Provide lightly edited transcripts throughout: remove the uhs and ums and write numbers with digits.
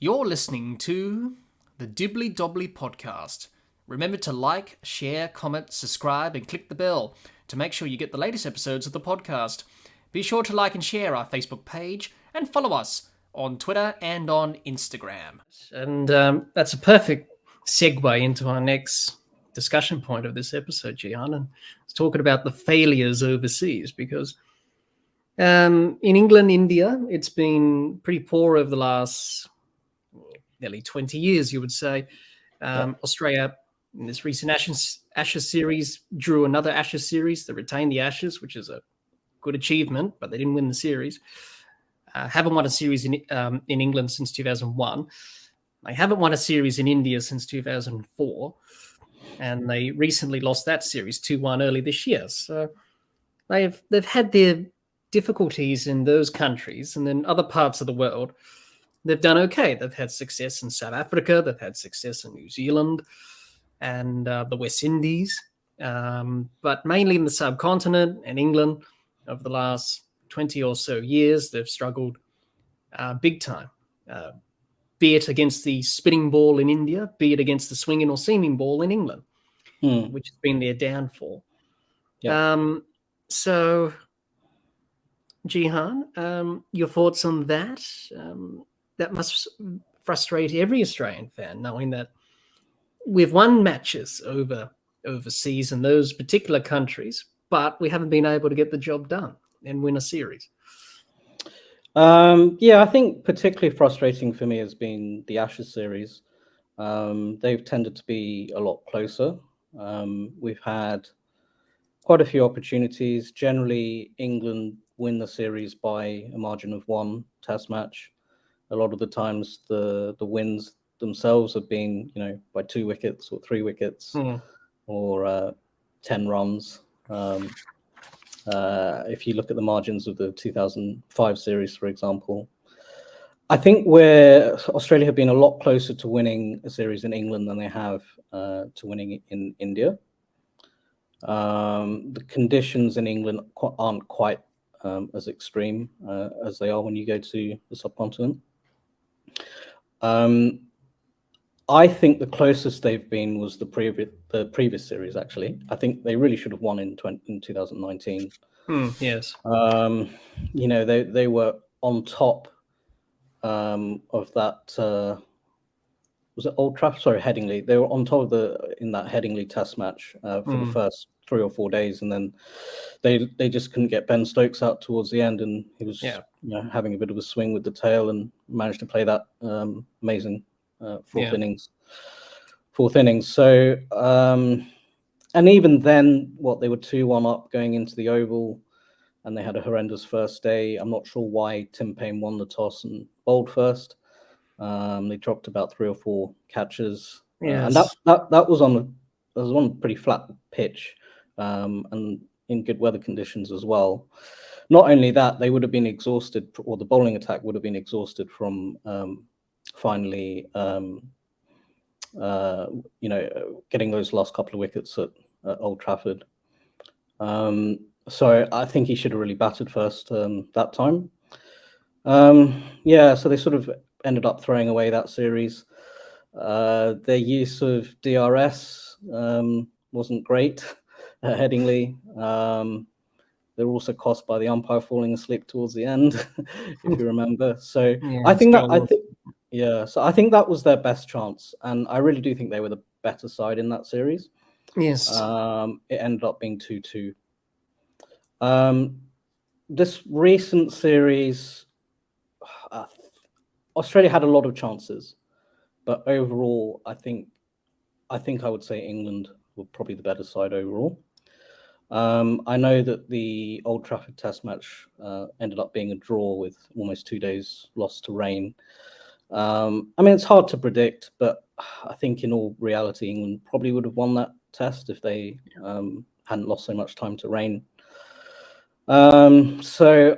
You're listening to the Dibbly-Dobbly podcast. Remember to like, share, comment, subscribe, and click the bell to make sure you get the latest episodes of the podcast. Be sure to like and share our Facebook page and follow us on Twitter and on Instagram. And that's a perfect segue into our next discussion point of this episode, Jehan. And it's talking about the failures overseas because in England, India, it's been pretty poor over the last nearly 20 years, you would say. Australia, in this recent Ashes series, drew another Ashes series. They retained the Ashes, which is a good achievement, but they didn't win the series. Haven't won a series in England since 2001. They haven't won a series in India since 2004. And they recently lost that series 2-1 early this year. So they've had their difficulties in those countries, and then other parts of the world they've done okay. They've had success in South Africa. They've had success in New Zealand and the West Indies, but mainly in the subcontinent and England over the last 20 or so years, they've struggled big time, be it against the spinning ball in India, be it against the swinging or seaming ball in England, which has been their downfall. So, Jehan, your thoughts on that? That must frustrate every Australian fan, knowing that we've won matches overseas in those particular countries, but we haven't been able to get the job done and win a series. I think particularly frustrating for me has been the Ashes series. They've tended to be a lot closer. We've had quite a few opportunities. Generally, England win the series by a margin of one test match. A lot of the times the wins themselves have been, by 2 wickets or 3 wickets or 10 runs. If you look at the margins of the 2005 series, for example, I think where Australia have been a lot closer to winning a series in England than they have to winning in India. The conditions in England aren't quite as extreme as they are when you go to the subcontinent. I think the closest they've been was the previous series. Actually, I think they really should have won in 2019. Yes. They were on top of that. Was it Old Trafford? Sorry, Headingley. They were on top of in that Headingley Test match for the first 3 or 4 days, and then they just couldn't get Ben Stokes out towards the end, and he was having a bit of a swing with the tail and managed to play that amazing fourth innings. So, and even then, they were 2-1 up going into the Oval, and they had a horrendous first day. I'm not sure why Tim Payne won the toss and bowled first. They dropped about 3 or 4 catches, and that was on a pretty flat pitch, and in good weather conditions as well. Not only that, they would have been exhausted, or the bowling attack would have been exhausted from finally, getting those last couple of wickets at Old Trafford. So I think he should have really batted first that time. So they sort of ended up throwing away that series. Their use of DRS wasn't great at Headingley. They were also cost by the umpire falling asleep towards the end, if you remember. So I think that was their best chance, and I really do think they were the better side in that series. Yes. It ended up being 2-2. This recent series, Australia had a lot of chances, but overall, I think I would say England were probably the better side overall. I know that the Old Trafford Test match ended up being a draw with almost 2 days lost to rain. It's hard to predict, but I think in all reality, England probably would have won that test if they hadn't lost so much time to rain. So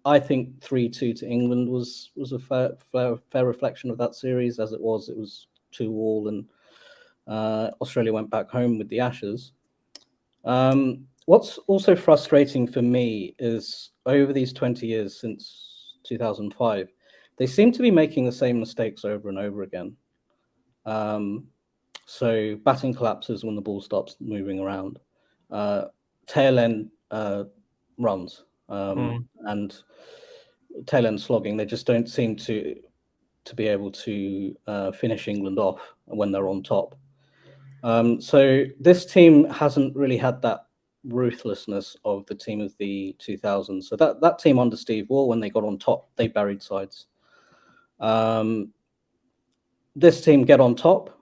I think 3-2 to England was a fair reflection of that series. As it was 2-2, and Australia went back home with the Ashes. What's also frustrating for me is over these 20 years since 2005, they seem to be making the same mistakes over and over again. So batting collapses when the ball stops moving around. Tail end runs and tail end slogging. They just don't seem to be able to finish England off when they're on top. So this team hasn't really had that ruthlessness of the team of the 2000s. So that team under Steve Waugh, when they got on top, they buried sides. This team get on top,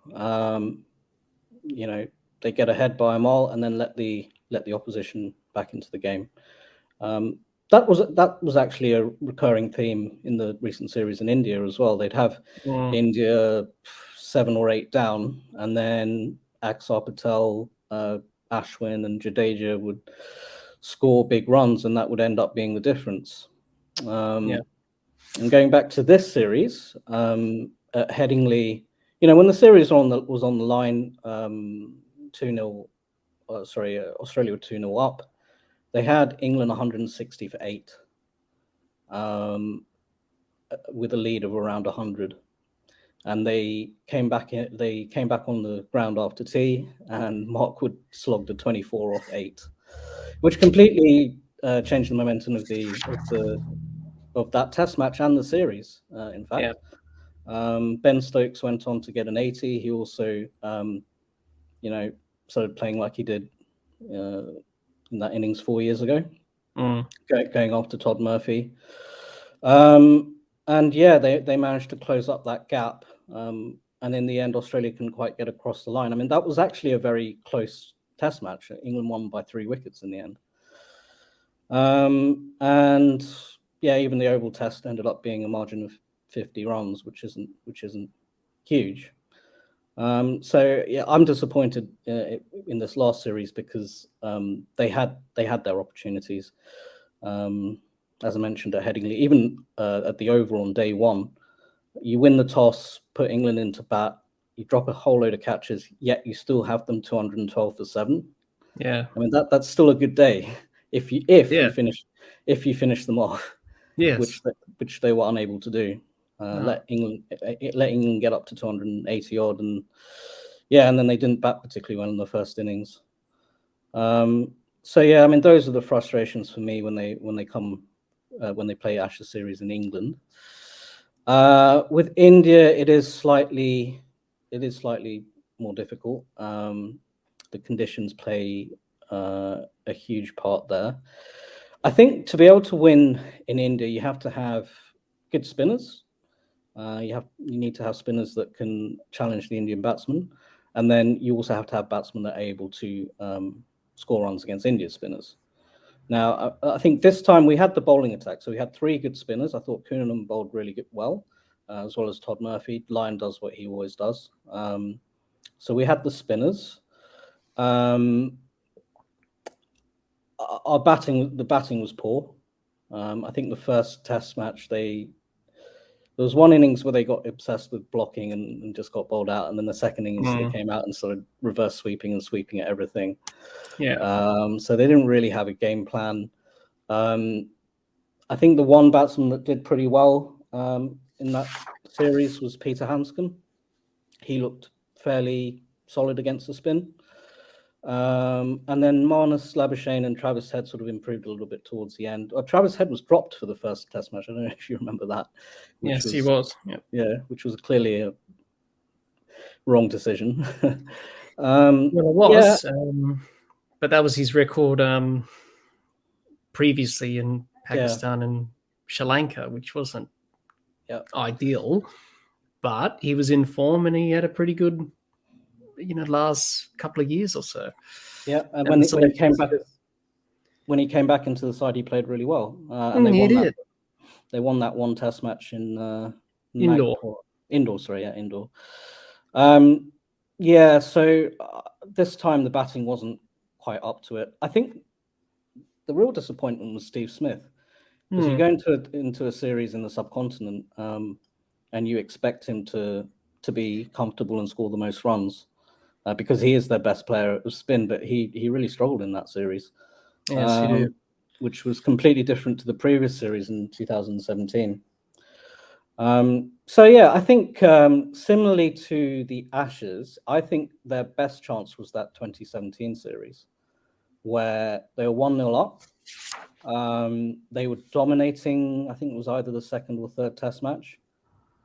they get ahead by a mile and then let the opposition back into the game. That was actually a recurring theme in the recent series in India as well. They'd have India 7 or 8 down, and then Axar Patel, Ashwin, and Jadeja would score big runs, and that would end up being the difference. And going back to this series, at Headingley, when the series was on the line, 2-0. Australia were 2-0 up. They had England 160 for 8, with a lead of around 100, and they came back on the ground after tea, and Mark Wood slogged a 24 off 8, which completely changed the momentum of that Test match and the series. In fact, Ben Stokes went on to get an 80. He also, started playing like he did in that innings 4 years ago, going after Todd Murphy. And yeah, they managed to close up that gap. And in the end, Australia couldn't quite get across the line. I mean, that was actually a very close Test match. England won by 3 wickets in the end. And yeah, even the Oval Test ended up being a margin of 50 runs, which isn't huge. So yeah, I'm disappointed in this last series because they had their opportunities. As I mentioned at Headingley, even at the Oval on day 1, you win the toss, put England into bat, you drop a whole load of catches, yet you still have them 212 for 7. Yeah, I mean that's still a good day if you finish them off. Yes. which they were unable to do. Let England get up to 280 odd, and then they didn't bat particularly well in the first innings. So yeah, I mean those are the frustrations for me when they play Ashes series in England. With India, it is slightly more difficult. The conditions play a huge part there. I think to be able to win in India, you have to have good spinners. You need to have spinners that can challenge the Indian batsmen, and then you also have to have batsmen that are able to score runs against India's spinners. Now, I think this time we had the bowling attack, so we had 3 good spinners. I thought Coonan bowled really well, as well as Todd Murphy. Lyon does what he always does. So we had the spinners. The batting was poor. I think the first Test match, there was one innings where they got obsessed with blocking and just got bowled out, and then the second innings they came out and started reverse sweeping and sweeping at everything. So they didn't really have a game plan. I think the one batsman that did pretty well in that series was Peter Hanscom. He looked fairly solid against the spin. And then Marnus Labuschagne and Travis Head sort of improved a little bit towards the end. Travis Head was dropped for the first Test match. I don't know if you remember that. Yes, he was. Yeah, which was clearly a wrong decision. Well, it was, but that was his record previously in Pakistan and Sri Lanka, which wasn't ideal. But he was in form and he had a pretty good, last couple of years or so. Yeah, and when he came back into the side, he played really well. And they won that one Test match in indoor. Indoor. So this time the batting wasn't quite up to it. I think the real disappointment was Steve Smith, because you go into a series in the subcontinent and you expect him to be comfortable and score the most runs. Because he is their best player of spin, but he really struggled in that series. Yes, he did. Which was completely different to the previous series in 2017. So yeah, I think similarly to the Ashes, I think their best chance was that 2017 series where they were 1-0 up. They were dominating, I think it was either the second or third test match,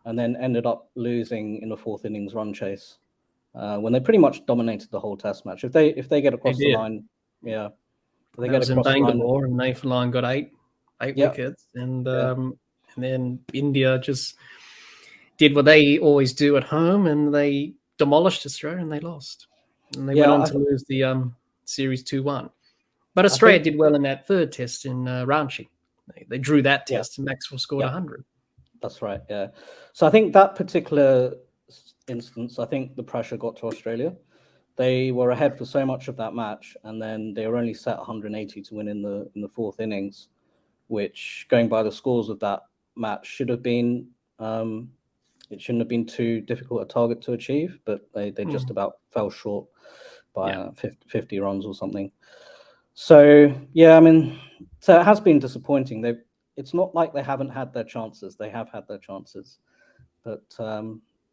and then ended up losing in the fourth innings run chase when they pretty much dominated the whole test match. If they get across the line, yeah, if they That get was in across the line, Bangalore, and Nathan Lyon got eight yeah, wickets, and yeah, then India just did what they always do at home, and they demolished Australia, and they lost, and they went yeah. on to lose the series 2-1. But I Australia think, did well in that third test in Ranchi. They drew that yeah, test, and Maxwell scored yeah, 100. that's right. Yeah. So I think that particular instance, I think the pressure got to Australia. They were ahead for so much of that match, and then they were only set 180 to win in the fourth innings, which, going by the scores of that match, should have been it shouldn't have been too difficult a target to achieve, but they just about fell short by 50 runs or something. So yeah, I mean, so it has been disappointing. It's not like they haven't had their chances. They have had their chances, but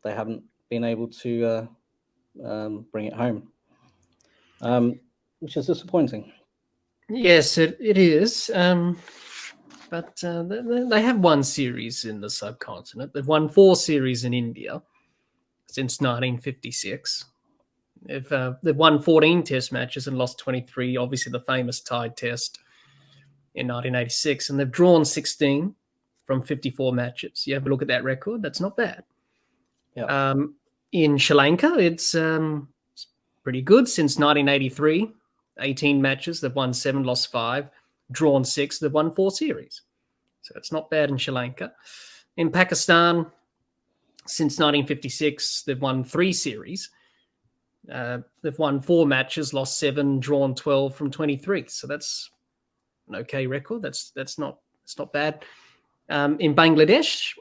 they haven't been able to bring it home, which is disappointing. Yes, it is. But they have won series in the subcontinent. They've won 4 series in India since 1956. They've won 14 test matches and lost 23, obviously the famous tied test in 1986. And they've drawn 16 from 54 matches. You have a look at that record, that's not bad. Yeah. In Sri Lanka, it's pretty good since 1983. 18 matches, they've won 7, lost 5, drawn 6, they've won 4 series. So it's not bad in Sri Lanka. In Pakistan, since 1956, they've won 3 series. They've won 4 matches, lost 7, drawn 12 from 23. So that's an okay record. That's not bad. In Bangladesh,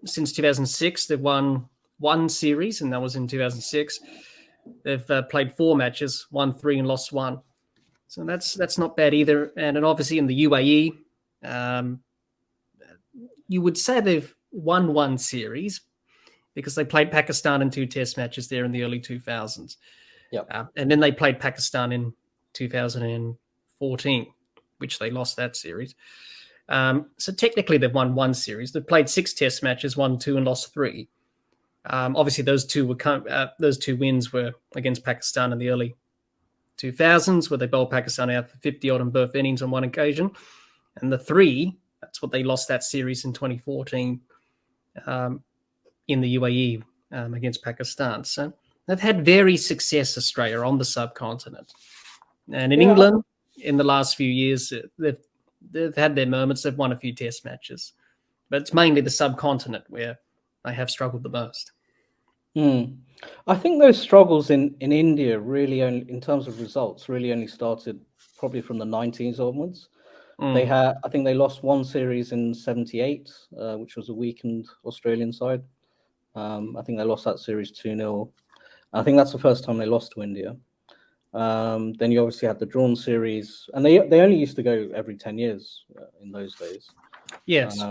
since 2006, they've won 1 series, and that was in 2006. They've played 4 matches, won 3 and lost 1. So that's not bad either. And then obviously in the UAE, you would say they've won 1 series because they played Pakistan in 2 test matches there in the early 2000s. Yeah. And then they played Pakistan in 2014, which they lost that series. So technically they've won 1 series. They've played 6 test matches, won 2 and lost 3. Obviously those 2 wins were against Pakistan in the early 2000s, where they bowled Pakistan out for 50 odd and birth innings on one occasion. And the 3, that's what they lost that series in 2014 in the UAE against Pakistan. So they've had very success, Australia, on the subcontinent. And in England, in the last few years, they've had their moments. They've won a few test matches. But it's mainly the subcontinent where they have struggled the most. I think those struggles in India really only, in terms of results, really only started probably from the 90s onwards. I think they lost 1 series in 78, which was a weakened Australian side. I think they lost that series 2-0. I think that's the first time they lost to India. Then you obviously had the drawn series, and they only used to go every 10 years in those days. Yes.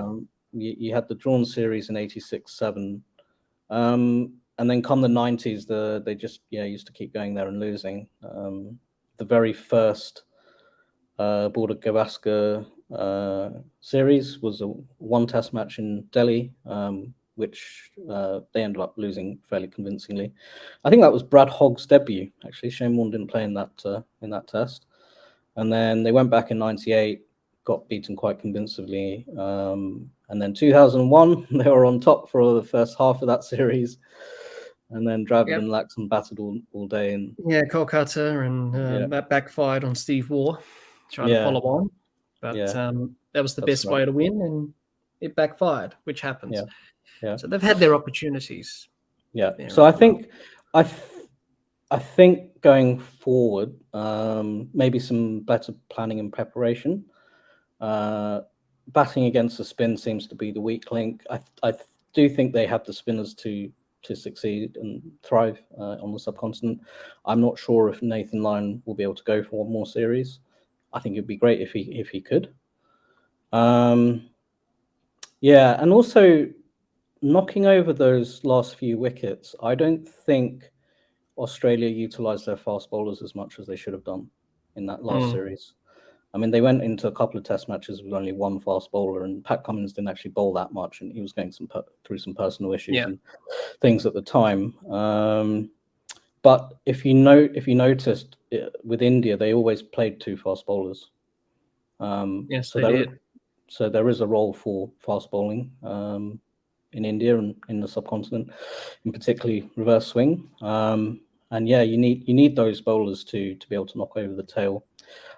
You had the drawn series in 86-7. And then come the 90s, they just used to keep going there and losing. The very first Border Gavaskar series was a 1 test match in Delhi, which they ended up losing fairly convincingly. I think that was Brad Hogg's debut, actually. Shane Warne didn't play in that test. And then they went back in 98, got beaten quite convincingly. And then 2001, they were on top for the first half of that series. And then Dravid and Laxon batted all day. And Kolkata, and that backfired on Steve Waugh, trying to follow on. But that was the best way to win, and it backfired, which happens. Yeah. So they've had their opportunities. Yeah. So I think going forward, maybe some better planning and preparation. Batting against the spin seems to be the weak link. I do think they have the spinners to succeed and thrive on the subcontinent. I'm not sure if Nathan Lyon will be able to go for 1 more series. I think it'd be great if he could. And also knocking over those last few wickets, I don't think Australia utilised their fast bowlers as much as they should have done in that last series. I mean, they went into a couple of test matches with only one fast bowler, and Pat Cummins didn't actually bowl that much, and he was going through some personal issues and things at the time. But if you noticed with India, they always played two fast bowlers. Yes, they did. So there is a role for fast bowling in India and in the subcontinent, in particularly reverse swing. And yeah, you need those bowlers to be able to knock over the tail.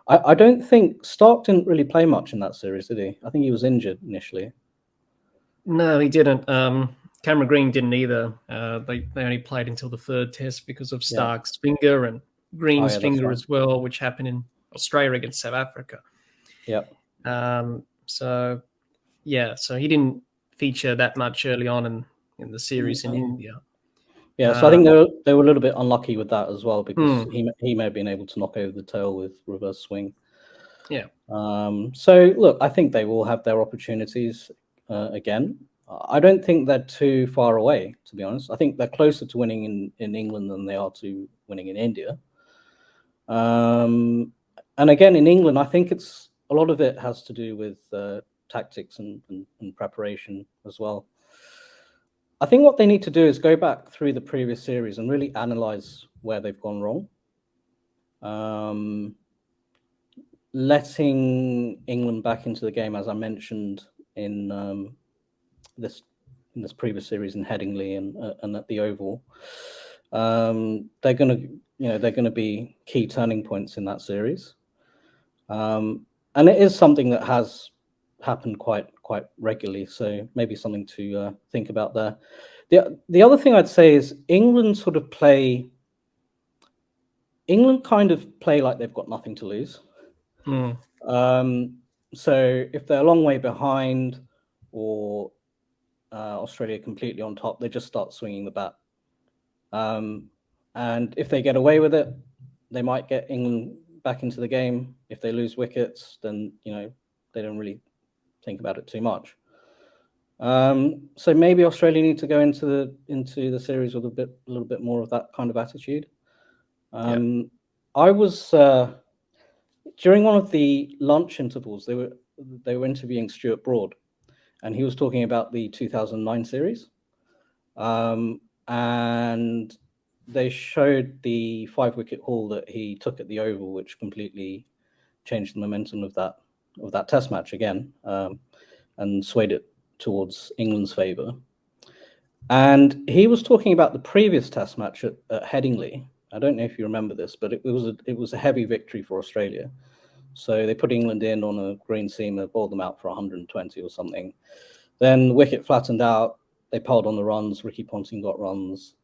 I don't think Stark didn't really play much in that series, did he? I think he was injured initially. No, he didn't. Cameron Green didn't either. They only played until the third test because of Stark's finger and Green's finger as well, which happened in Australia against South Africa. Yep. So he didn't feature that much early on in the series in India. Yeah, so I think they were a little bit unlucky with that as well, because he may have been able to knock over the tail with reverse swing. Yeah. So look, I think they will have their opportunities again. I don't think they're too far away, to be honest. I think they're closer to winning in England than they are to winning in India. And again, in England, I think a lot of it has to do with tactics and preparation as well. I think what they need to do is go back through the previous series and really analyze where they've gone wrong. Letting England back into the game, as I mentioned in this previous series in Headingley and at the Oval, they're going to be key turning points in that series. And it is something that has happened quite regularly, so maybe something to think about there. The other thing I'd say is England kind of play like they've got nothing to lose. So if they're a long way behind or Australia completely on top, they just start swinging the bat. And if they get away with it, they might get England back into the game. If they lose wickets, then they don't really think about it too much. So maybe Australia need to go into the series with a little bit more of that kind of attitude. I was during one of the lunch intervals, they were interviewing Stuart Broad, and he was talking about the 2009 series, and they showed the 5-wicket haul that he took at the Oval, which completely changed the momentum of that Test match again, and swayed it towards England's favour. And he was talking about the previous Test match at Headingley. I don't know if you remember this, but it was a heavy victory for Australia. So they put England in on a green seamer, bowled them out for 120 or something. Then the wicket flattened out. They piled on the runs. Ricky Ponting got runs,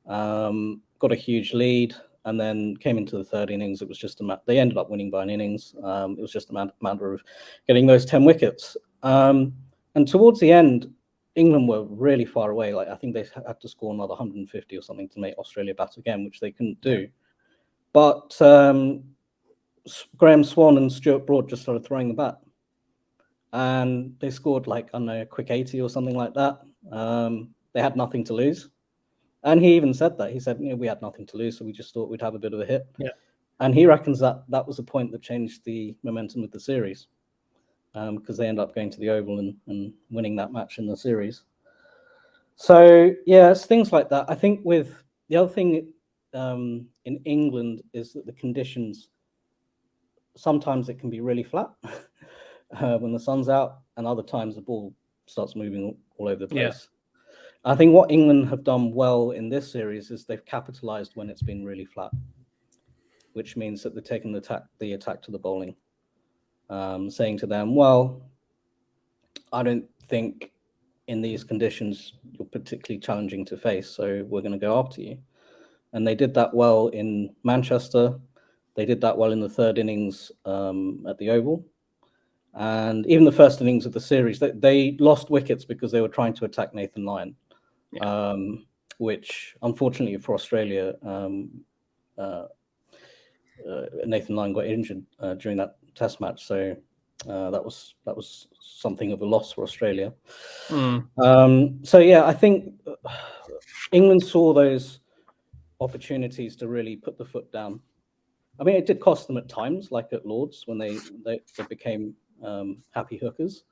got a huge lead, and then came into the third innings. It was just they ended up winning by an innings. It was just a matter of getting those 10 wickets. And towards the end, England were really far away. Like I think they had to score another 150 or something to make Australia bat again, which they couldn't do. But Graham Swan and Stuart Broad just started throwing the bat, and they scored a quick 80 or something like that. They had nothing to lose, and he even said that. He said, we had nothing to lose, so we just thought we'd have a bit of a hit. Yeah. And he reckons that was the point that changed the momentum of the series, because they end up going to the Oval and winning that match in the series. So yeah, it's things like that. I think with the other thing in England is that the conditions, sometimes it can be really flat when the sun's out, and other times the ball starts moving all over the place. I think what England have done well in this series is they've capitalized when it's been really flat, which means that they're taking the attack to the bowling, saying to them, well, I don't think in these conditions you're particularly challenging to face, so we're going to go after you. And they did that well in Manchester. They did that well in the third innings at the Oval. And even the first innings of the series, they lost wickets because they were trying to attack Nathan Lyon, which unfortunately for Australia, Nathan Lyon got injured during that Test match. So That was something of a loss for Australia. Mm. So yeah, I think England saw those opportunities to really put the foot down. I mean, it did cost them at times, like at Lords when they became happy hookers,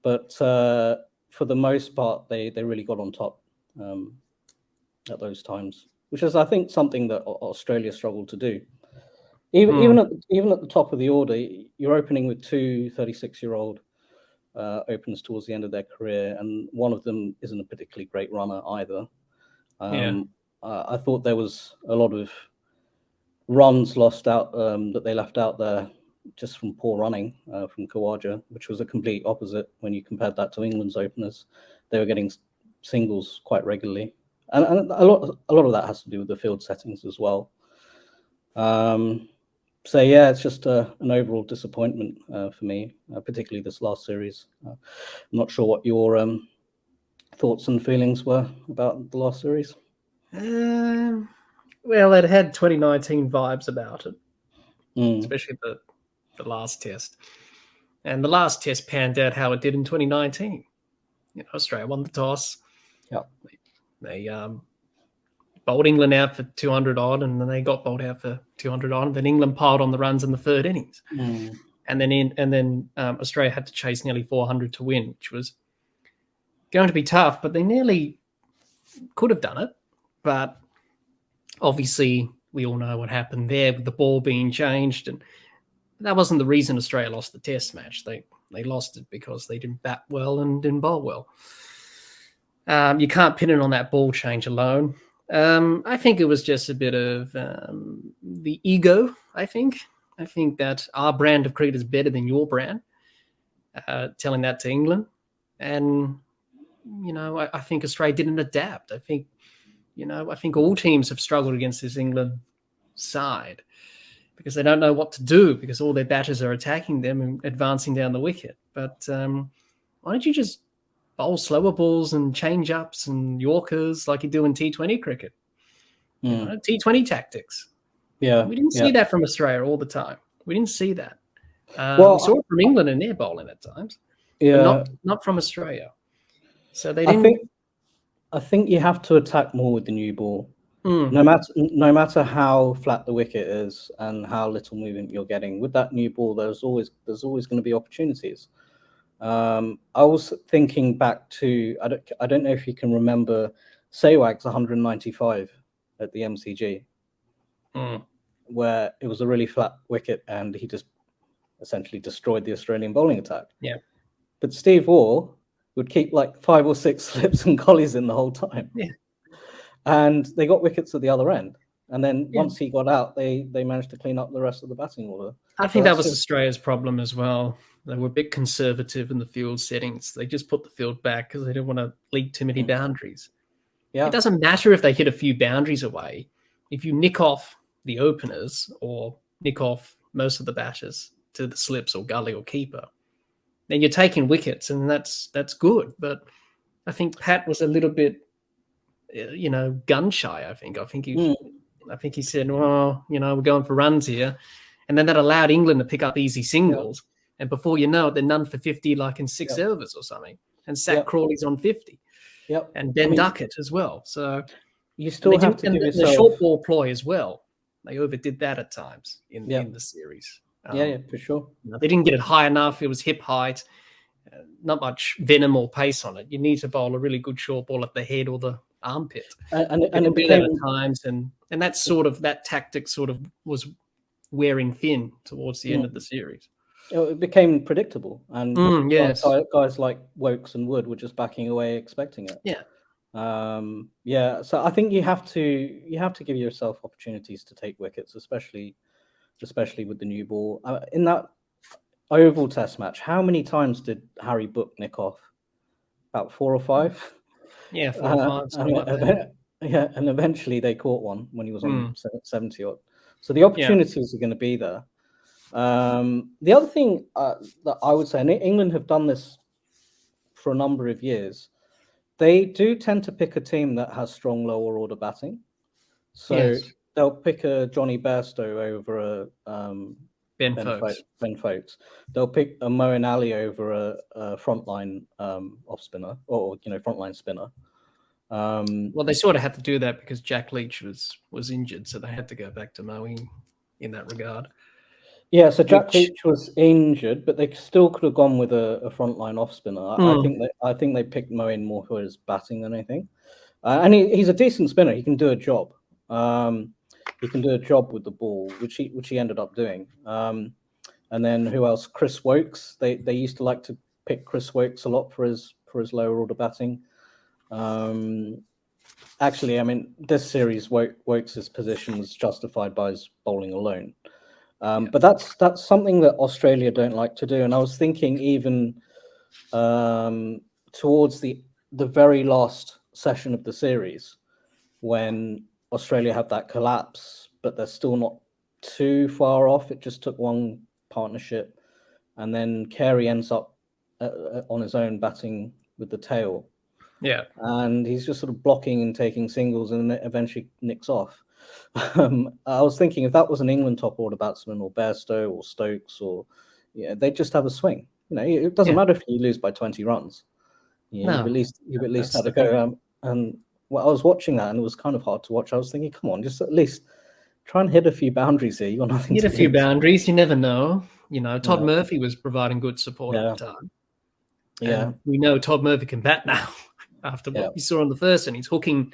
but for the most part, they really got on top at those times, which is, I think, something that Australia struggled to do. Even at the top of the order, you're opening with two 36-year-old opens towards the end of their career, and one of them isn't a particularly great runner either. I thought there was a lot of runs lost out that they left out there just from poor running from Khawaja, which was a complete opposite when you compared that to England's openers. They were getting singles quite regularly, and a lot of that has to do with the field settings as well. So yeah, it's just an overall disappointment for me, particularly this last series. I'm not sure what your thoughts and feelings were about the last series. Well, it had 2019 vibes about it, Mm. especially the last test. And the last test panned out how it did in 2019. You know, Australia won the toss. Yeah. They bowled England out for 200 odd, and then they got bowled out for 200 odd. And then England piled on the runs in the third innings. Mm. And then Australia had to chase nearly 400 to win, which was going to be tough, but they nearly could have done it. But obviously, we all know what happened there with the ball being changed, and that wasn't the reason Australia lost the test match. They lost it because they didn't bat well and didn't bowl well. You can't pin it on that ball change alone. I think it was just a bit of the ego, I think that our brand of cricket is better than your brand, telling that to England. And, you know, I think Australia didn't adapt. I think all teams have struggled against this England side because they don't know what to do because all their batters are attacking them and advancing down the wicket. But why don't you just bowl slower balls and change-ups and Yorkers like you do in T20 cricket? You know, T20 tactics. Yeah, we didn't see that from Australia all the time. We didn't see that. Well, we saw it from England in their bowling at times, but not from Australia. So they didn't. I think you have to attack more with the new ball. Mm. No matter how flat the wicket is and how little movement you're getting with that new ball, there's always going to be opportunities. I was thinking back to I don't know if you can remember Sehwag's 195 at the MCG, where it was a really flat wicket and he just essentially destroyed the Australian bowling attack. Yeah, but Steve Waugh would keep like 5 or 6 slips and collies in the whole time. Yeah, and they got wickets at the other end. And then once he got out, they managed to clean up the rest of the batting order. I think that was Australia's problem as well. They were a bit conservative in the field settings. They just put the field back because they didn't want to leak too many boundaries. Yeah. It doesn't matter if they hit a few boundaries away. If you nick off the openers or nick off most of the batters to the slips or gully or keeper, then you're taking wickets, and that's good. But I think Pat was a little bit, gun shy. I think he said, well, we're going for runs here. And then that allowed England to pick up easy singles. And before you know it, they're none for 50 like in 6 overs or something. And Zach Crawley's on 50. And Ben Duckett as well. So you still have to give yourself... the short ball ploy as well. They overdid that at times in the series. For sure. They didn't get it high enough. It was hip height. Not much venom or pace on it. You need to bowl a really good short ball at the head or the armpit. And it became... at times. And that's that tactic sort of was wearing thin towards the end of the series. It became predictable, and guys like Wokes and Wood were just backing away, expecting it. So I think you have to give yourself opportunities to take wickets, especially with the new ball. In that Oval Test match, how many times did Harry Book nick off? About 4 or 5. 4 or 5. And eventually they caught one when he was on 70 odd. So the opportunities are going to be there. The other thing that I would say, and England have done this for a number of years, they do tend to pick a team that has strong lower order batting. So they'll pick a Johnny Bairstow over a Ben Folks. Ben Folks. They'll pick a Moeen Ali over a frontline off spinner or frontline spinner. Well, they sort of had to do that because Jack Leach was injured, so they had to go back to Moeen in that regard. Yeah, so Jack Leach was injured, but they still could have gone with a frontline off spinner. I think they picked Moeen more for his batting than anything, and he's a decent spinner. He can do a job. He can do a job with the ball, which he ended up doing. And then who else? Chris Wokes. They used to like to pick Chris Wokes a lot for his lower order batting. Actually, I mean, this series, Wokes' position was justified by his bowling alone. But that's something that Australia don't like to do. And I was thinking even towards the very last session of the series, when Australia had that collapse, but they're still not too far off. It just took one partnership. And then Carey ends up on his own batting with the tail. Yeah. And he's just sort of blocking and taking singles and eventually nicks off. I was thinking if that was an England top order batsman or Bairstow or Stokes they'd just have a swing. It doesn't matter if you lose by 20 runs. You've at least had a go. And I was watching that and it was kind of hard to watch. I was thinking, come on, just at least try and hit a few boundaries here. You got nothing to hit a few boundaries. You never know. Todd Murphy was providing good support at the time. Yeah. And we know Todd Murphy can bat now after what we saw in the first, and he's hooking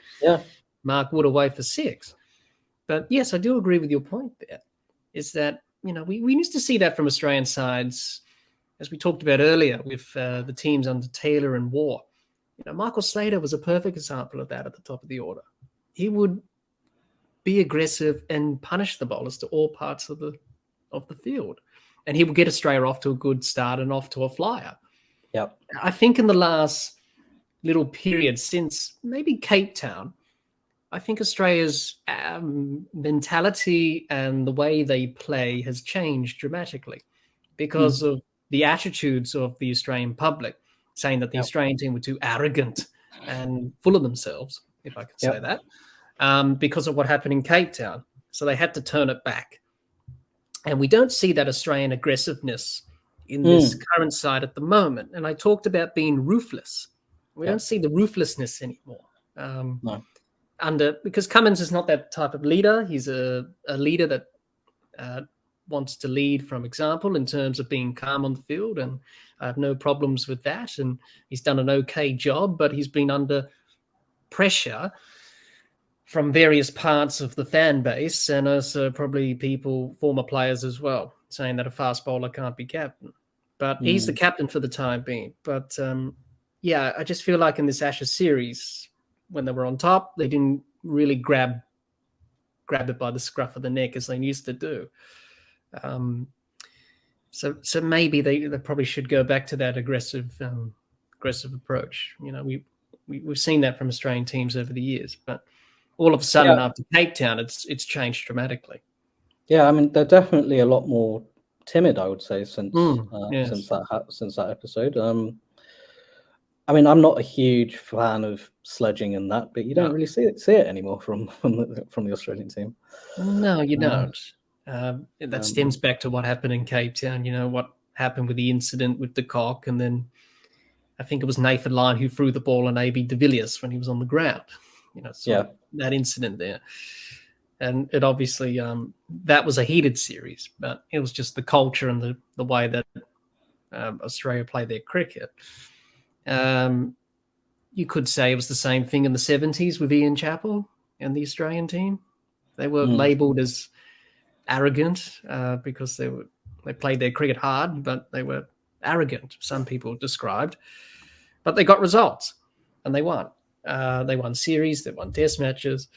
Mark Wood away for 6. But yes, I do agree with your point there, is that, we used to see that from Australian sides, as we talked about earlier with the teams under Taylor and Waugh. Michael Slater was a perfect example of that at the top of the order. He would be aggressive and punish the bowlers to all parts of the field. And he would get Australia off to a good start and off to a flyer. Yep. I think in the last little period since maybe Cape Town, I think Australia's mentality and the way they play has changed dramatically because of the attitudes of the Australian public, saying that the Australian team were too arrogant and full of themselves, if I can say that, because of what happened in Cape Town. So they had to turn it back. And we don't see that Australian aggressiveness in this current side at the moment. And I talked about being ruthless. We don't see the ruthlessness anymore. No. Because Cummins is not that type of leader. He's a leader that wants to lead from example in terms of being calm on the field, and I have no problems with that. And he's done an okay job, but he's been under pressure from various parts of the fan base and also probably former players as well, saying that a fast bowler can't be captain. But he's the captain for the time being. But I just feel like in this Ashes series, when they were on top, they didn't really grab it by the scruff of the neck as they used to do. So maybe they probably should go back to that aggressive approach. We've seen that from Australian teams over the years, but all of a sudden after Cape Town, it's changed dramatically. Yeah, I mean, they're definitely a lot more timid, I would say, since that episode. I mean, I'm not a huge fan of sledging and that, but you don't really see it anymore from the Australian team. No, you don't. That stems back to what happened in Cape Town. What happened with the incident with de Kock, and then I think it was Nathan Lyon who threw the ball on A.B. de Villiers when he was on the ground. That incident there. And it obviously, that was a heated series, but it was just the culture and the way that Australia played their cricket. You could say it was the same thing in the 70s with Ian Chappell and the Australian team. They were labelled as arrogant because they played their cricket hard, but they were arrogant, some people described. But they got results, and they won. They won series, they won test matches.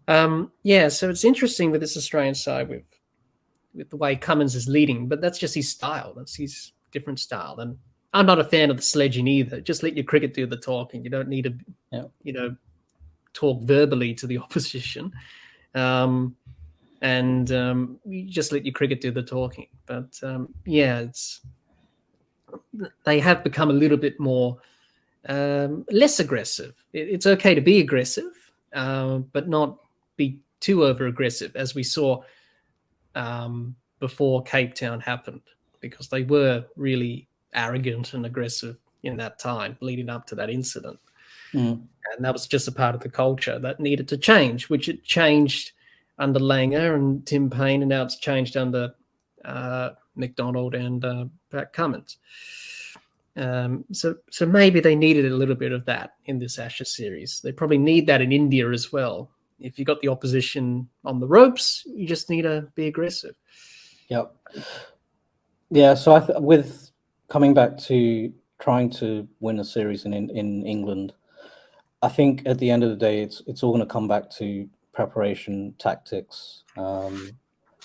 So it's interesting with this Australian side with the way Cummins is leading, but that's just his style. That's his different style. And I'm not a fan of the sledging either. Just let your cricket do the talking. You don't need to, talk verbally to the opposition. You just let your cricket do the talking. But they have become a little bit more less aggressive. It's okay to be aggressive, but not be too over aggressive, as we saw before Cape Town happened, because they were really arrogant and aggressive in that time leading up to that incident. Mm. And that was just a part of the culture that needed to change, which it changed under Langer and Tim Payne, and now it's changed under McDonald and Pat Cummins. So maybe they needed a little bit of that in this Ashes series. They probably need that in India as well. If you got the opposition on the ropes, you just need to be aggressive. Yep. Yeah. So with coming back to trying to win a series in England, I think at the end of the day, it's all going to come back to preparation, tactics, and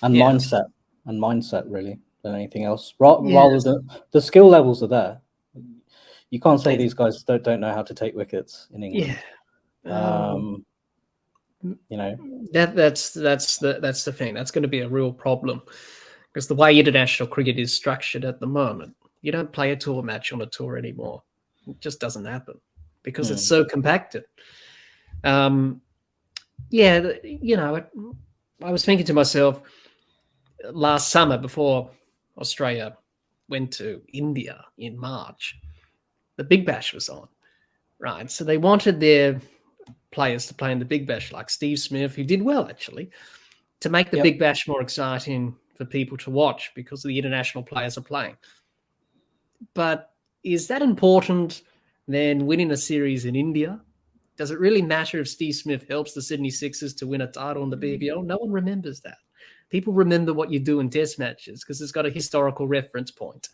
mindset really than anything else. Rather than the skill levels are there. You can't say these guys don't know how to take wickets in England. Yeah. You know, that's the thing. That's going to be a real problem, because the way international cricket is structured at the moment, you don't play a tour match on a tour anymore. It just doesn't happen because it's so compacted. I was thinking to myself last summer, before Australia went to India in March, the Big Bash was on, right? So they wanted their players to play in the Big Bash, like Steve Smith, who did well actually, to make the Big Bash more exciting for people to watch because the international players are playing. But is that important than winning a series in India? Does it really matter if Steve Smith helps the Sydney Sixers to win a title in the BBL? No one remembers that. People remember what you do in test matches because it's got a historical reference point.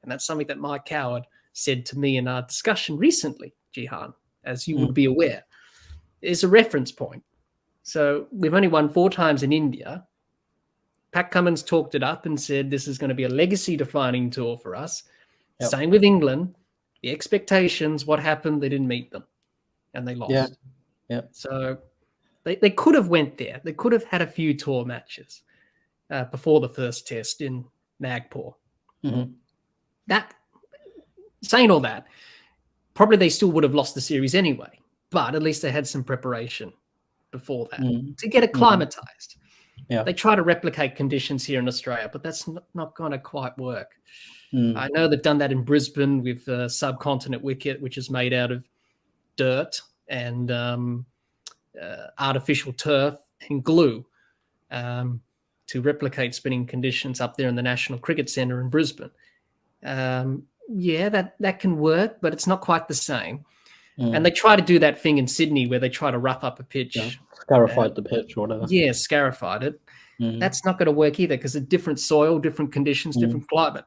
And that's something that Mike Coward said to me in our discussion recently, Jehan, as you would be aware. It's a reference point. So we've only won 4 times in India. Pat Cummins talked it up and said this is going to be a legacy-defining tour for us. Yep. Same with England. The expectations, what happened, they didn't meet them. And they lost. Yeah. So they could have went there. They could have had a few tour matches before the first test in Nagpur. Mm-hmm. That, saying all that, probably they still would have lost the series anyway. But at least they had some preparation before that to get acclimatized. Yeah. They try to replicate conditions here in Australia, but that's not going to quite work. I know they've done that in Brisbane with a subcontinent wicket, which is made out of dirt and artificial turf and glue to replicate spinning conditions up there in the National Cricket Centre in Brisbane. That can work, but it's not quite the same. And they try to do that thing in Sydney where they try to rough up a pitch. Yeah. Scarified the pitch or whatever. Yeah, scarified it. That's not going to work either because it's different soil, different conditions, different climate,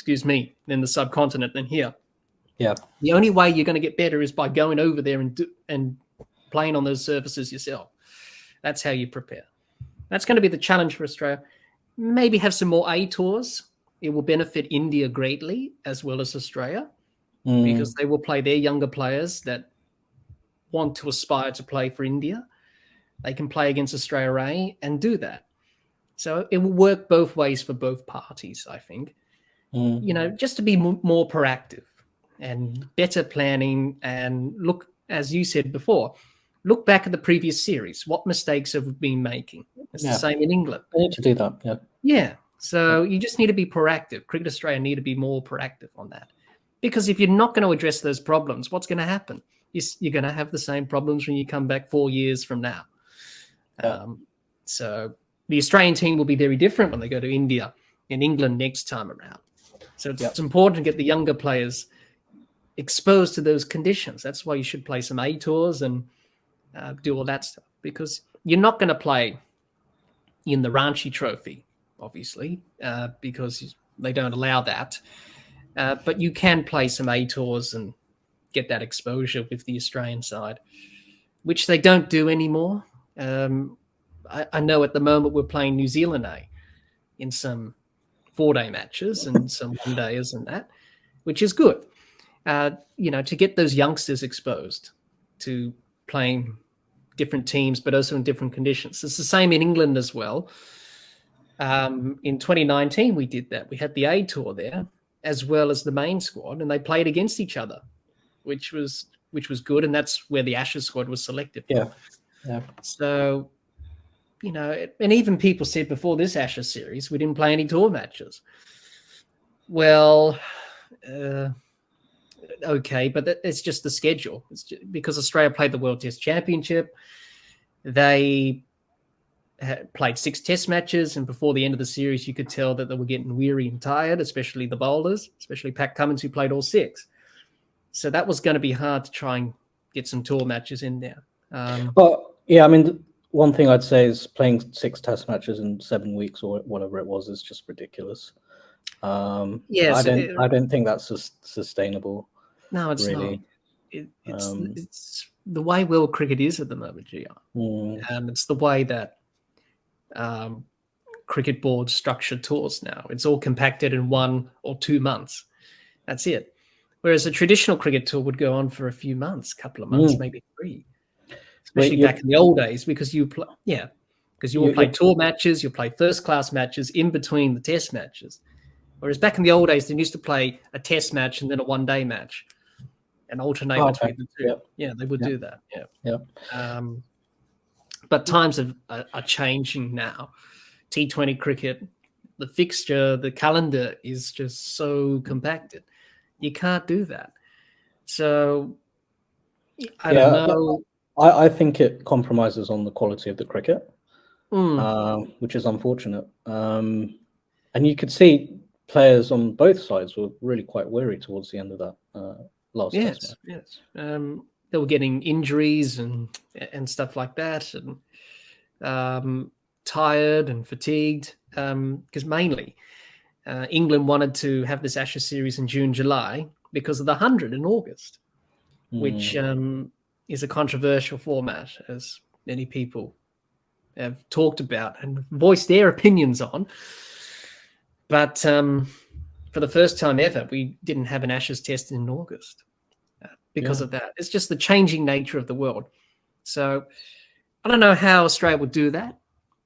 than the subcontinent than here. Yeah. The only way you're going to get better is by going over there and playing on those surfaces yourself. That's how you prepare. That's going to be the challenge for Australia. Maybe have some more A tours. It will benefit India greatly as well as Australia because they will play their younger players that want to aspire to play for India. They can play against Australia A and do that. So it will work both ways for both parties, I think. Just to be more proactive and better planning and look, as you said before, look back at the previous series. What mistakes have we been making? It's the same in England. They need to do that, yeah. Yeah. So you just need to be proactive. Cricket Australia need to be more proactive on that. Because if you're not going to address those problems, what's going to happen? You're going to have the same problems when you come back 4 years from now. Yeah. So the Australian team will be very different when they go to India and England next time around. So it's important to get the younger players exposed to those conditions. That's why you should play some A tours and do all that stuff, because you're not going to play in the Ranchi Trophy, obviously, because they don't allow that. But you can play some A tours and get that exposure with the Australian side, which they don't do anymore. I know at the moment we're playing New Zealand A in some 4-day matches and some 1-dayers and that, which is good. To get those youngsters exposed to playing different teams, but also in different conditions. It's the same in England as well. In 2019, we did that. We had the A tour there as well as the main squad, and they played against each other, which was good, and that's where the Ashes squad was selected. Yeah. So and even people said before this Ashes series, we didn't play any tour matches. Well, okay, but it's just the schedule. It's just, because Australia played the World Test Championship, they played 6 test matches, and before the end of the series, you could tell that they were getting weary and tired, especially the bowlers, especially Pat Cummins, who played all 6. So that was going to be hard to try and get some tour matches in there. Well, yeah, I mean, one thing I'd say is playing 6 test matches in 7 weeks or whatever it was is just ridiculous. Yes, I don't think that's sustainable. No, it's really. not. It's the way world cricket is at the moment, Jehan. It's the way that cricket boards structure tours now. It's all compacted in 1 or 2 months. That's it. Whereas a traditional cricket tour would go on for a few months, a couple of months, maybe 3. Especially back in the old days, because you'll play tour matches, you'll play first-class matches in between the test matches. Whereas back in the old days, they used to play a test match and then a one-day match and alternate between the two. Yep. Yeah, they would do that. Yeah. Yeah. But times are changing now. T20 cricket, the fixture, the calendar is just so compacted. You can't do that. So I don't know. I think it compromises on the quality of the cricket, which is unfortunate. And you could see players on both sides were really quite weary towards the end of that last test match. Yes. They were getting injuries and stuff like that, and tired and fatigued, because mainly England wanted to have this Ashes series in June, July because of the 100 in August, which is a controversial format, as many people have talked about and voiced their opinions on. But for the first time ever, we didn't have an Ashes test in August because of that. It's just the changing nature of the world. So I don't know how Australia would do that,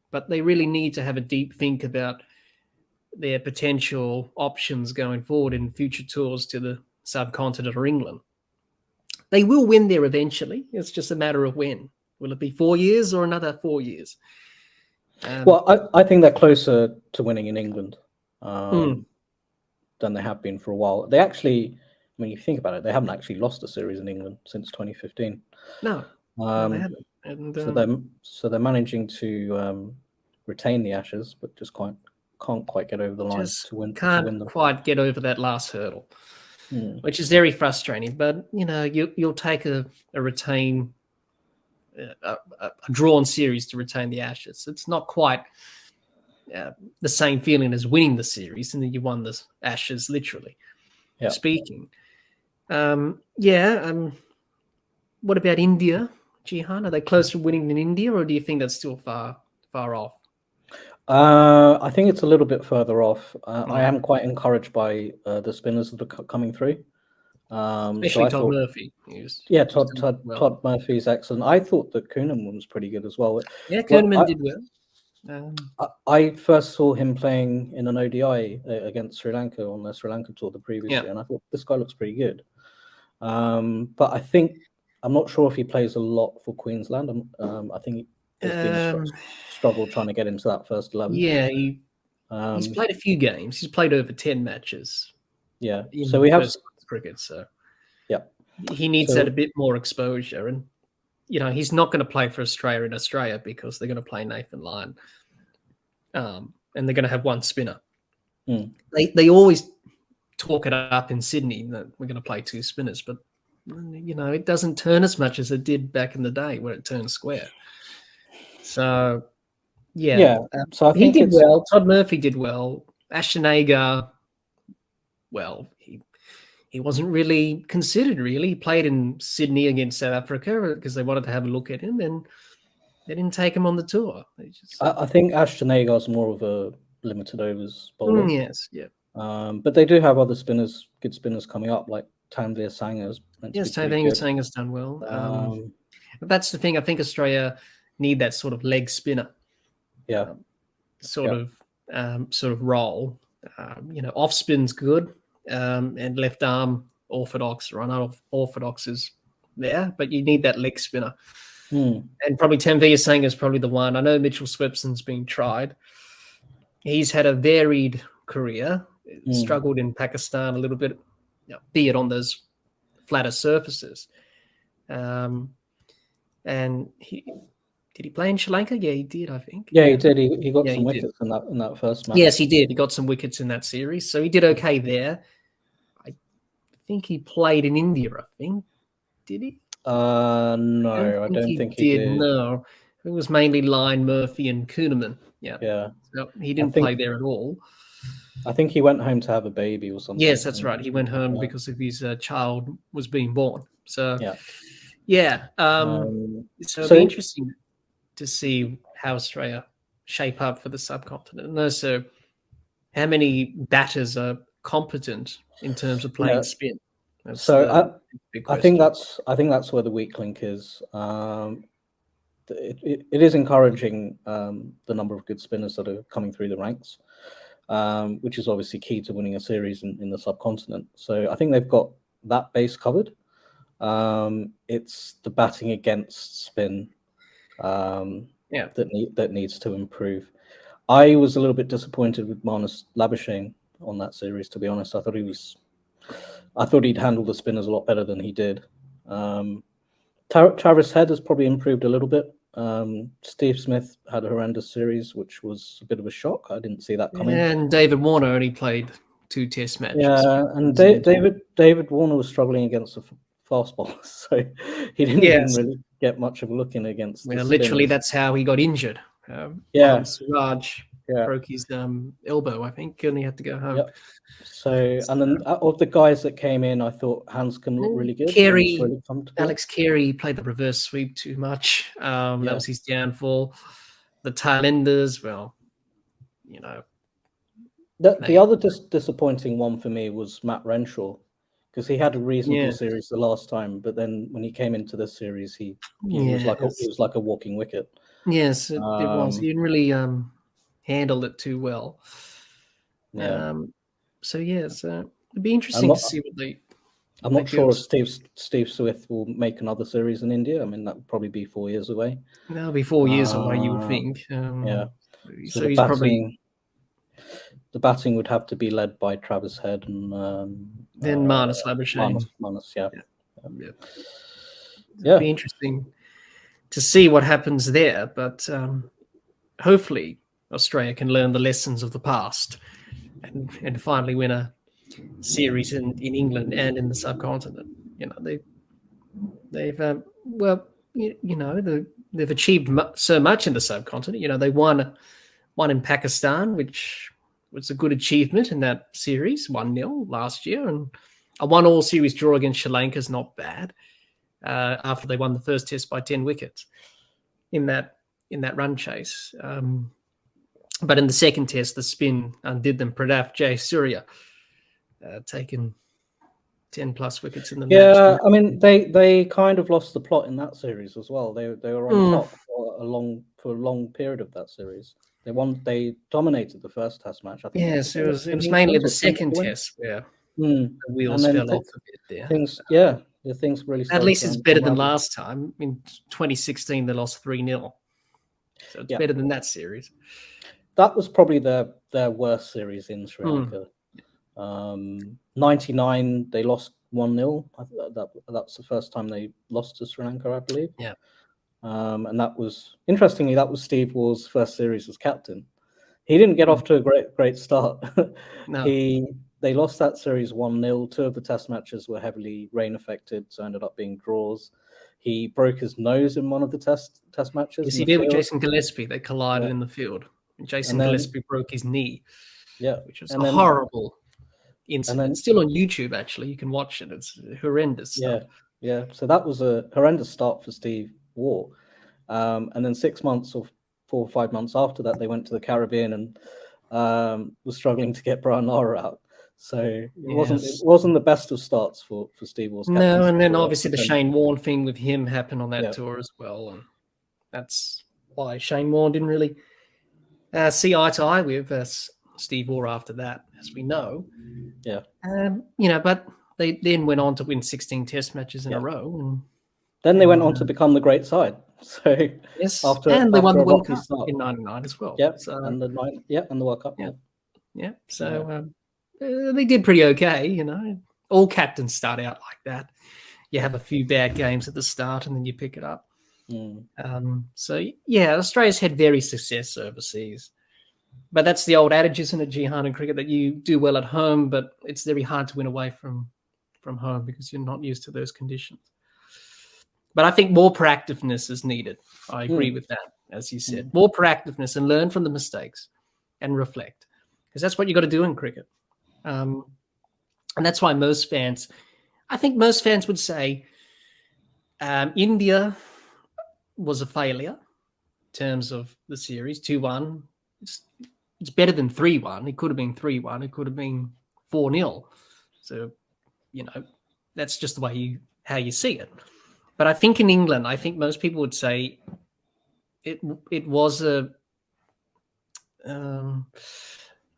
but they really need to have a deep think about their potential options going forward in future tours to the subcontinent or England. They will win there eventually. It's just a matter of when. Will it be 4 years or another 4 years? Well, I think they're closer to winning in England than they have been for a while. They actually, when you think about it, they haven't actually lost a series in England since 2015. No, they haven't. And, so they're managing to retain the Ashes, but just can't quite get over the line to win. Can't quite get over that last hurdle, which is very frustrating. But you'll take a retain. A drawn series to retain the Ashes. It's not quite the same feeling as winning the series, and then you won the Ashes, literally speaking. What about India, Jehan? Are they close to winning than India, or do you think that's still far off? I think it's a little bit further off. I am quite encouraged by the spinners that are coming through. Especially Todd Murphy. Todd Murphy's excellent. I thought that Kuhneman was pretty good as well. Yeah, Kuhneman did well. I first saw him playing in an ODI against Sri Lanka on the Sri Lanka tour the previous year, and I thought this guy looks pretty good. But I think I'm not sure if he plays a lot for Queensland. I think there's been struggle trying to get into that first 11. Yeah, he's played a few games. He's played over 10 matches. Yeah, so we have cricket, so he needs that a bit more exposure, and he's not going to play for Australia in Australia because they're going to play Nathan Lyon, and they're going to have one spinner. They always talk it up in Sydney that we're going to play 2 spinners, but it doesn't turn as much as it did back in the day when it turned square. So so I think he did well. Todd Murphy did well. Ashton Agar, well, he wasn't really considered, really. He played in Sydney against South Africa because they wanted to have a look at him, and they didn't take him on the tour. I think Ashton Agar is more of a limited overs bowler. Yes, yeah. But they do have other spinners, good spinners coming up, like Tanveer Sangar's. Yes, Tanveer Sangar's done well. But that's the thing. I think Australia need that sort of leg spinner. Sort of role. Off spin's good. And left arm orthodox or unorthodox is there, but you need that leg spinner. And probably Tanveer is probably the one. I know Mitchell Swepson's been tried. He's had a varied career, struggled in Pakistan a little bit, be it on those flatter surfaces. And did he play in Sri Lanka? Yeah, he did, I think. Yeah, he did. He got some wickets in that first match. Yes, he did. He got some wickets in that series, so he did okay there. I think he played in India, I think. Did he? No, I don't think he did. No, it was mainly Lyon, Murphy, and Kuhneman. Yeah. So he didn't play there at all. I think he went home to have a baby or something. Yes, that's right. He went home because of his child was being born. So so it'll be interesting to see how Australia shape up for the subcontinent, and also how many batters are competent in terms of playing spin. So I think that's where the weak link is. It is encouraging the number of good spinners that are coming through the ranks, which is obviously key to winning a series in the subcontinent. So I think they've got that base covered. It's the batting against spin that needs to improve. I was a little bit disappointed with Marnus Labuschagne on that series, to be honest. I thought he'd handled the spinners a lot better than he did. Travis Head has probably improved a little bit. Steve Smith had a horrendous series, which was a bit of a shock. I didn't see that coming. And David Warner only played 2 Test matches. Yeah, and David Warner was struggling against the fast bowlers, so he didn't even really get much of a look in against. Well, literally, that's how he got injured. Siraj broke his elbow, I think, and he had to go home. Yep. So, and then of the guys that came in, I thought Hanscom looked really good. Alex Carey played the reverse sweep too much. That was his downfall. The tail enders, well, the other disappointing one for me was Matt Renshaw, because he had a reasonable series the last time, but then when he came into this series, he was like a walking wicket. Yes, it was. He didn't really handle it too well. So it'd be interesting to see what they. I'm not sure if Steve Smith will make another series in India. I mean, that would probably be 4 years away. That'll be 4 years away, you would think. So he's probably. The batting would have to be led by Travis Head and then Marnus Labuschagne. It'd be interesting to see what happens there, but hopefully Australia can learn the lessons of the past and finally win a series in England and in the subcontinent. They've achieved so much in the subcontinent. They won in Pakistan, which was a good achievement in that series, 1-0 last year, and a 1-1 series draw against Sri Lanka is not bad. After they won the first test by 10 wickets in that run chase. But in the second test, the spin undid them. Pradaf Jayasuriya taken 10 plus wickets in the match. Yeah, I mean, they kind of lost the plot in that series as well. They were on top for a long period of that series. They dominated the first test match. I think. Yes, it was mainly the second test where the wheels fell off a bit there. The things really. At least it's better than last time. In 2016, they lost 3-0, so it's better than that series. That was probably their worst series in Sri Lanka. 99, they lost 1-0. That's the first time they lost to Sri Lanka, I believe. Yeah. And that was Steve Waugh's first series as captain. He didn't get off to a great start. No. They lost that series 1-0. 2 of the test matches were heavily rain affected, so ended up being draws. He broke his nose in one of the test matches. Yes, he did with Jason Gillespie. They collided in the field. And Jason Gillespie broke his knee. Yeah, which was a horrible incident. It's still on YouTube, actually. You can watch it. It's horrendous stuff. Yeah. So that was a horrendous start for Steve Waugh. And then 6 months or 4 or 5 months after that, they went to the Caribbean and was struggling to get Brian Lara out. So it wasn't the best of starts for Steve Waugh's captaincy. No, and then obviously the Shane Warne thing with him happened on that tour as well, and that's why Shane Warne didn't really see eye to eye with Steve Waugh after that, as we know. Yeah. But they then went on to win 16 Test matches in a row, and then they went on to become the great side. So Yes, after and they won after the a World rocky Cup start, in '99 as well. yep, So and and the World Cup, yeah, yep. yeah. Yeah. So they did pretty okay. You know, all captains start out like that. You have a few bad games at the start, and then you pick it up. Mm. So yeah, Australia's had very success overseas. But that's the old adage, isn't it, Jehan, in cricket, that you do well at home, but it's very hard to win away from home because you're not used to those conditions. But I think more proactiveness is needed. I agree with that, as you said. More proactiveness and learn from the mistakes and reflect, because that's what you've got to do in cricket. And that's why I think most fans would say India was a failure in terms of the series, 2-1. It's better than 3-1. It could have been 3-1. It could have been 4-0. So, that's just the way how you see it. But I think in England, I think most people would say it was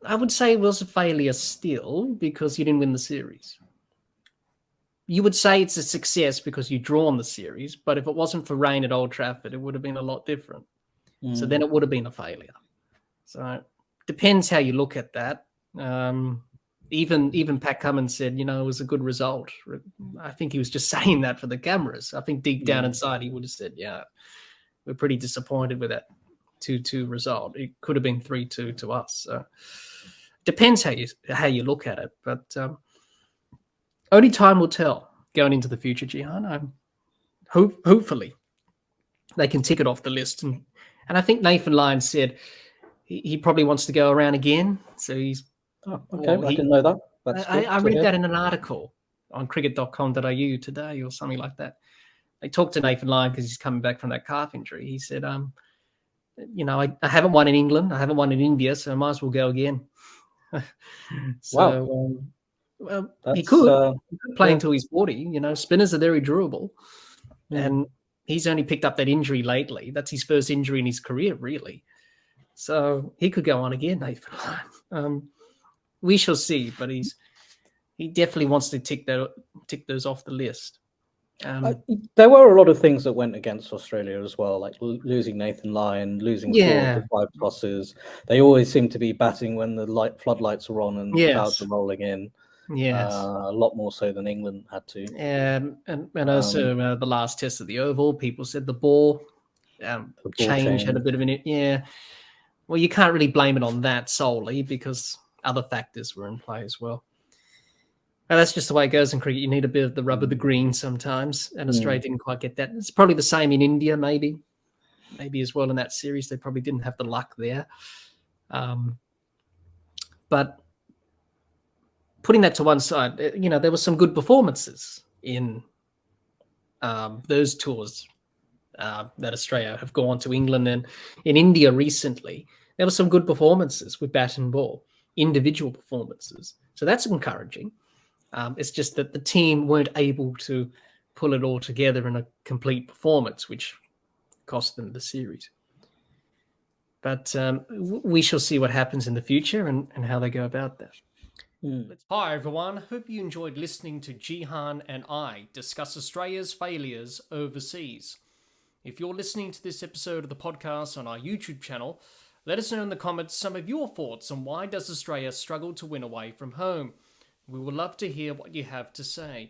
I would say it was a failure still because you didn't win the series. You would say it's a success because you drawn the series, but if it wasn't for rain at Old Trafford, it would have been a lot different. So then it would have been a failure. So it depends how you look at that. Even Pat Cummins said, it was a good result. I think he was just saying that for the cameras. I think deep down inside he would have said, yeah, we're pretty disappointed with that 2-2 result. It could have been 3-2 to us. So depends how you look at it. But only time will tell going into the future, Jehan. Hopefully they can tick it off the list. And I think Nathan Lyon said he probably wants to go around again. So he's okay. I didn't know that. That's I read that in an article on cricket.com.au today or something like that. They talked to Nathan Lyon because he's coming back from that calf injury. He said, I haven't won in England. I haven't won in India, so I might as well go again. So, well, he could play until he's 40. Spinners are very durable. And he's only picked up that injury lately. That's his first injury in his career, really. So he could go on again, Nathan Lyon. We shall see, but he definitely wants to tick those off the list. There were a lot of things that went against Australia as well, like losing Nathan Lyon, losing 4 of the 5 tosses. They always seem to be batting when the floodlights are on and clouds are rolling in. Yes, a lot more so than England had to. And also the last test of the Oval, people said the ball change had a bit of an Well, you can't really blame it on that solely because other factors were in play as well. And that's just the way it goes in cricket. You need a bit of the rub of the green sometimes, and Australia didn't quite get that. It's probably the same in India, maybe as well in that series. They probably didn't have the luck there. But putting that to one side, there were some good performances in those tours that Australia have gone to England and in India recently. There were some good performances with bat and ball, individual performances. So that's encouraging. It's just that the team weren't able to pull it all together in a complete performance, which cost them the series. But we shall see what happens in the future and how they go about that. Hi, everyone. Hope you enjoyed listening to Jehan and I discuss Australia's failures overseas. If you're listening to this episode of the podcast on our YouTube channel, let us know in the comments some of your thoughts on why does Australia struggle to win away from home. We would love to hear what you have to say.